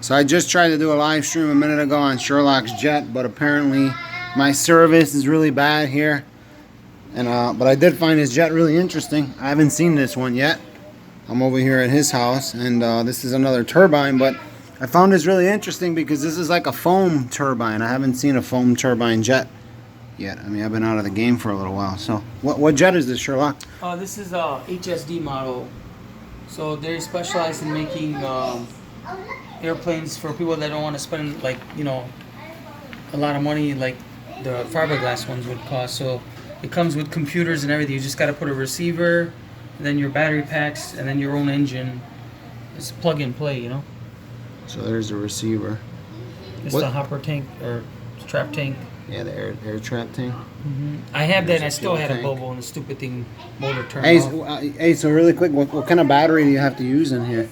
So I just tried to do a live stream a minute ago on Sherlock's jet, but apparently my service is really bad here. And but I did find his jet really interesting. I haven't seen this one yet. I'm over here at his house, and this is another turbine, but I found this really interesting because this is like a foam turbine. I haven't seen a foam turbine jet yet. I mean, I've been out of the game for a little while. So what jet is this, Sherlock? This is a HSD model. So they're specialized in making airplanes for people that don't want to spend, like, you know, a lot of money like the fiberglass ones would cost. So it comes with computers and everything. You just got to put a receiver, and then your battery packs, and then your own engine. It's plug and play, you know. So there's the receiver. It's the hopper tank or trap tank. Yeah, the air trap tank. I have that, and I still had a bubble, and the stupid thing motor turned off. Hey, so really quick, what kind of battery do you have to use in here?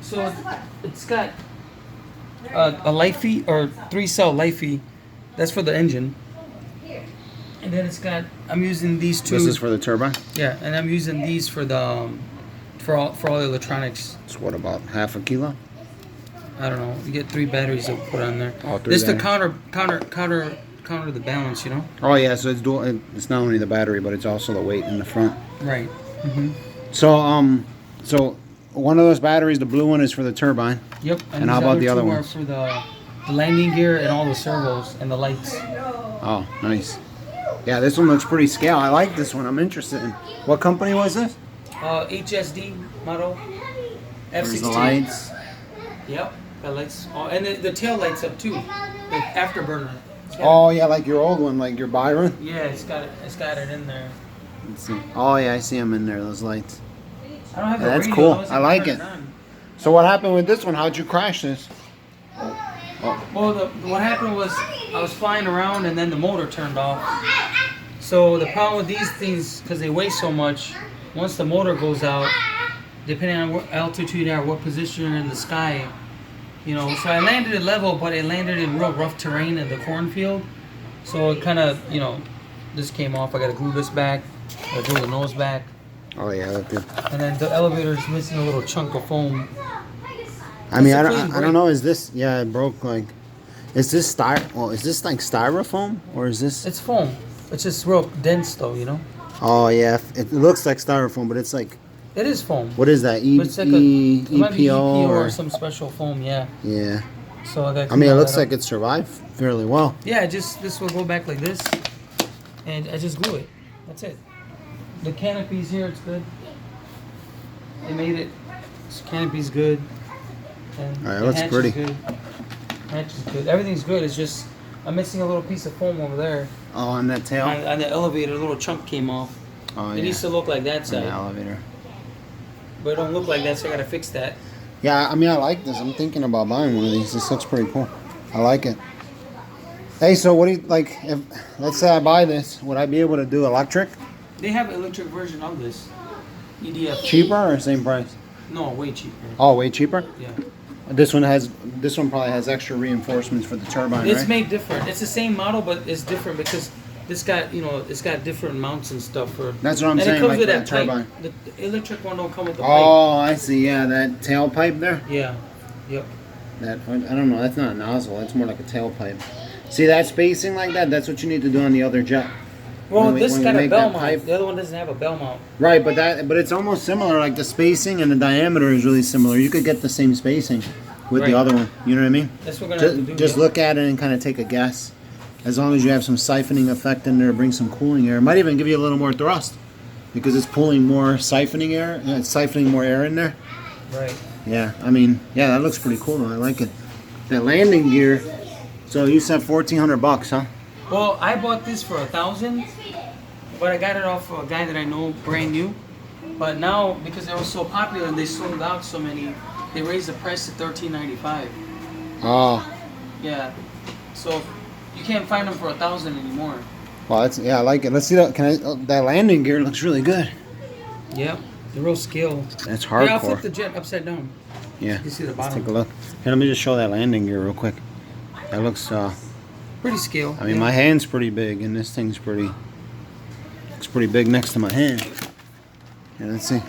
So it's got a Lifey or 3-cell Lifey. That's for the engine. And then it's got, I'm using these two. This is for the turbine? Yeah, and I'm using these for the for all the electronics. It's what, about half a kilo? I don't know. You get 3 batteries to put on there. Oh, this to counter the balance, you know. Oh yeah, so it's dual. It's not only the battery, but it's also the weight in the front. Right. So one of those batteries, the blue one, is for the turbine. Yep. And how about the other ones? For the landing gear and all the servos and the lights. Oh, nice. Yeah, this one looks pretty scale. I like this one. I'm interested in. What company was this? HSD model. F-16. There's the lights. Yep, got lights. Oh, and the tail lights up too. The afterburner. Oh yeah, like your old one, like your Byron. Yeah, it's got it in there. Let's see. Oh yeah, I see them in there. Those lights. I don't have That's radio, cool. I like it. So what happened with this one? How'd you crash this? Well, what happened was I was flying around and then the motor turned off. So the problem with these things, because they weigh so much, once the motor goes out, depending on what altitude or what position you're in the sky, you know. So I landed at level, but I landed in real rough terrain in the cornfield. So it kind of, you know, this came off. I got to glue this back. I glue the nose back. Oh yeah, that's good. And then the elevator is missing a little chunk of foam. I mean, I don't know. Is this? Yeah, it broke. Like, is this is this like styrofoam or is this? It's foam. It's just real dense, though. You know. Oh yeah, it looks like styrofoam, but it's like. It is foam. What is that? It's like it might be EPO or some special foam. Yeah. Yeah. So I mean, it looks like it survived fairly well. Yeah, this will go back like this, and I just glue it. That's it. The canopy's here. It's good. They made it. This canopy's good. And all right, it looks pretty. Good. Hatch is good. Everything's good. It's just I'm missing a little piece of foam over there. Oh, on that tail. On the elevator, a little chunk came off. Oh, it needs to look like that side. On the elevator. But it don't look like that, so I gotta fix that. Yeah, I mean, I like this. I'm thinking about buying one of these. This looks pretty cool. I like it. Hey, so what do you like? If let's say I buy this, would I be able to do electric? They have an electric version of this. EDF. Cheaper or same price? No, way cheaper. Oh, way cheaper? Yeah. This one probably has extra reinforcements for the turbine, It's right? made different. It's the same model, but it's different because this got, you know, it's got different mounts and stuff for. That's what I'm and saying. it comes like with that that turbine. pipe. The electric one don't come with the pipe. Oh, I see. Yeah, that tailpipe there. Yeah. Yep. That I don't know. That's not a nozzle. That's more like a tailpipe. See that spacing like that? That's what you need to do on the other jet. Well, this got a bell mount. The other one doesn't have a bell mount. Right, but it's almost similar. Like the spacing and the diameter is really similar. You could get the same spacing with the other one. You know what I mean? That's what we're gonna have to do. Just look at it and kind of take a guess. As long as you have some siphoning effect in there, bring some cooling air. It might even give you a little more thrust because it's pulling more siphoning air. It's siphoning more air in there. Right. Yeah, I mean, yeah, that looks pretty cool. Though. I like it. That landing gear. So you said $1,400, huh? Well, I bought this for $1,000, but I got it off a guy that I know, brand new. But now, because they were so popular and they sold out so many, they raised the price to $1,395. Oh. Yeah. So you can't find them for $1,000 anymore. Well, I like it. Let's see that. That landing gear looks really good. Yep. The real skill. That's hardcore. Yeah, I'll flip the jet upside down. Yeah. You can see the bottom. Let's take a look. Here, let me just show that landing gear real quick. That looks pretty skill. I mean, my hand's pretty big, and this thing's pretty. It's pretty big next to my hand. Yeah, let's see.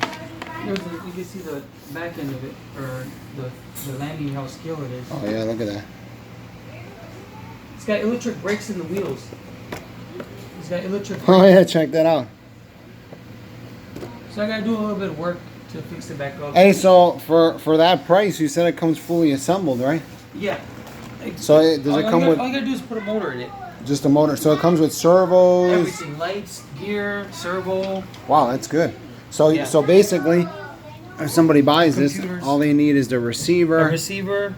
You can see the back end of it, or the landing, how scale it is. Oh yeah, look at that. It's got electric brakes in the wheels. It's got electric brakes. Oh yeah, check that out. So I gotta do a little bit of work to fix it back up. Hey, so for that price, you said it comes fully assembled, right? Yeah. So does it come with all you gotta do is put a motor in it. just a motor? So it comes with servos. Everything, lights, gear, servo. Wow, that's good. So Yeah. so basically, if somebody buys this, Computers. all they need is the receiver, A receiver,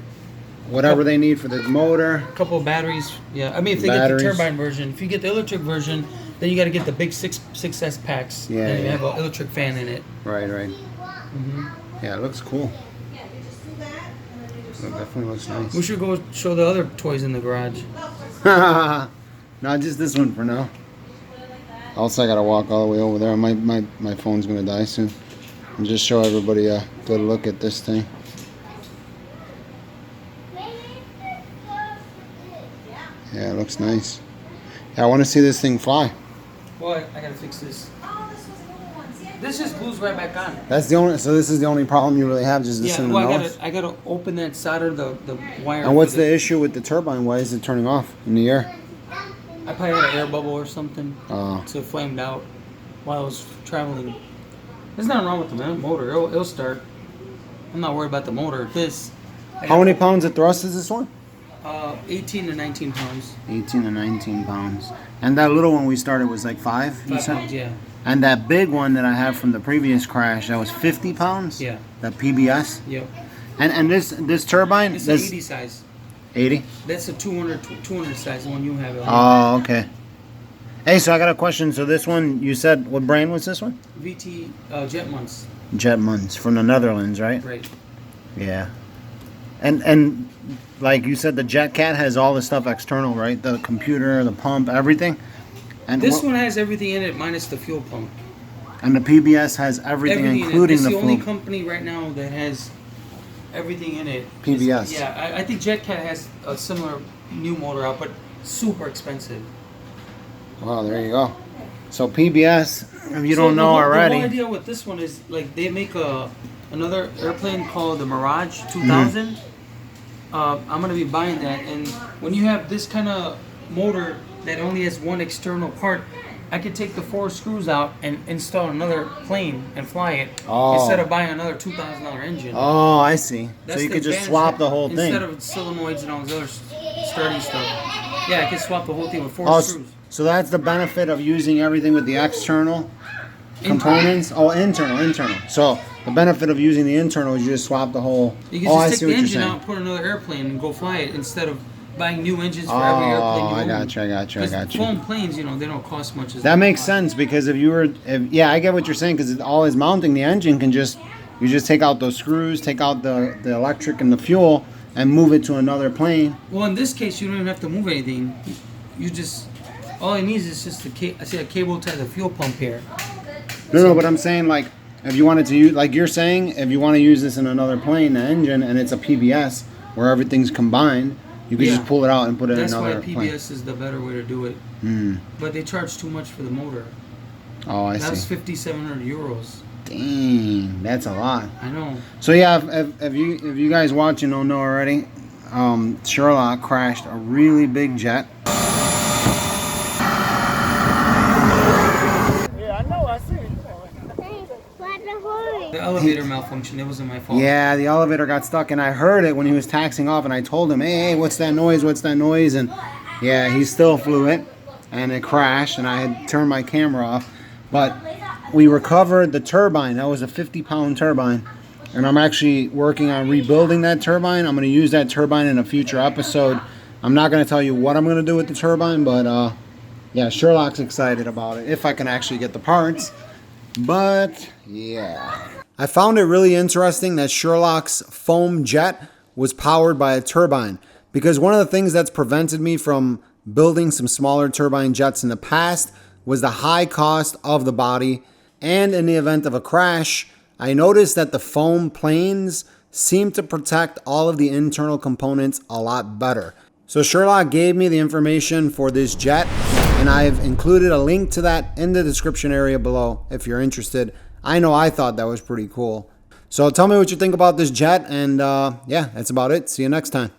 whatever they need for the motor. a couple of batteries. Yeah, I mean if they Batteries. get the turbine version, if you get the electric version, then you got to get the big 6S packs. Yeah, and you yeah. have an electric fan in it. Right, right. Hmm. Yeah, it looks cool. It definitely looks nice. We should go show the other toys in the garage. Not just this one for now. Also, I gotta walk all the way over there. My phone's gonna die soon. And just show everybody a good look at this thing. Yeah, it looks nice. Yeah, I want to see this thing fly. Boy, I gotta fix this. This just glues right back on. That's the only. So this is the only problem you really have, just this Yeah, in the well, nose. I gotta open that, solder the wire. And what's for the issue with the turbine? Why is it turning off in the air? I probably had an air bubble or something, Oh, so it flamed out while I was traveling. There's nothing wrong with the motor. It'll start. I'm not worried about the motor. how many pounds of thrust is this one? 18 to 19 pounds. 18 to 19 pounds. And that little one we started was like 5, you 5 said? pounds, yeah. And that big one that I have from the previous crash, that was 50 pounds? Yeah. That PBS? Yep. And this turbine? It's an This 80 size. 80? That's a 200 size, the one you have. Oh, okay. Hey, so I got a question. So this one, you said, what brand was this one? VT Jetmans. Jetmans from the Netherlands, right? Right. Yeah. And like you said, the JetCat has all the stuff external, right? The computer, the pump, everything. And This one has everything in it minus the fuel pump. And the PBS has everything, Everything in it. including It's the the only fuel. company right now that has everything in it. PBS. Yeah, I think JetCat has a similar new motor out, but super expensive. Wow, there you go. So PBS, if you So don't know The already. whole idea with this one is like they make another airplane called the Mirage 2000. I'm gonna be buying that, and when you have this kind of motor that only has one external part, I could take the 4 screws out and install another plane and fly it instead of buying another $2,000 engine. Oh, I see. That's so you the could just advantage swap the whole instead thing. of solenoids and all this other sturdy stuff. Yeah, I could swap the whole thing with 4 Oh, screws. so that's the benefit of using everything with the external components. Oh, internal. So the benefit of using the internal is you just swap the whole. You can Oh, I just see take what the you're engine saying. out, put another airplane, and go fly it instead of buying new engines for every airplane you Oh, I own. got you. Because foam planes, they don't cost much. That makes sense because if you were, yeah, I get what you're saying because all is mounting. The engine can you just take out those screws, take out the electric and the fuel, and move it to another plane. Well, in this case, you don't even have to move anything. You just, all it needs is just I see a cable tie the fuel pump here. No, but I'm saying like if you wanted to use, like you're saying, if you want to use this in another plane, the engine, and it's a PBS where everything's combined, you could just pull it out and put it in That's another why PBS plane. is the better way to do it. But they charge too much for the motor. Oh, I That was see. 5,700 euros. Dang, that's a lot. I know. So yeah, if you guys watching don't know already, Sherlock crashed a really big jet. The elevator malfunctioned. It wasn't my fault. Yeah, the elevator got stuck, and I heard it when he was taxiing off, and I told him, hey, what's that noise? What's that noise? And yeah, he still flew it, and it crashed, and I had turned my camera off. But we recovered the turbine. That was a 50-pound turbine, and I'm actually working on rebuilding that turbine. I'm going to use that turbine in a future episode. I'm not going to tell you what I'm going to do with the turbine, but yeah, Sherlock's excited about it, if I can actually get the parts. But yeah. I found it really interesting that Sherlock's foam jet was powered by a turbine, because one of the things that's prevented me from building some smaller turbine jets in the past was the high cost of the body, and in the event of a crash, I noticed that the foam planes seem to protect all of the internal components a lot better. So Sherlock gave me the information for this jet, and I've included a link to that in the description area below if you're interested. I know I thought that was pretty cool. So tell me what you think about this jet, and yeah, that's about it. See you next time.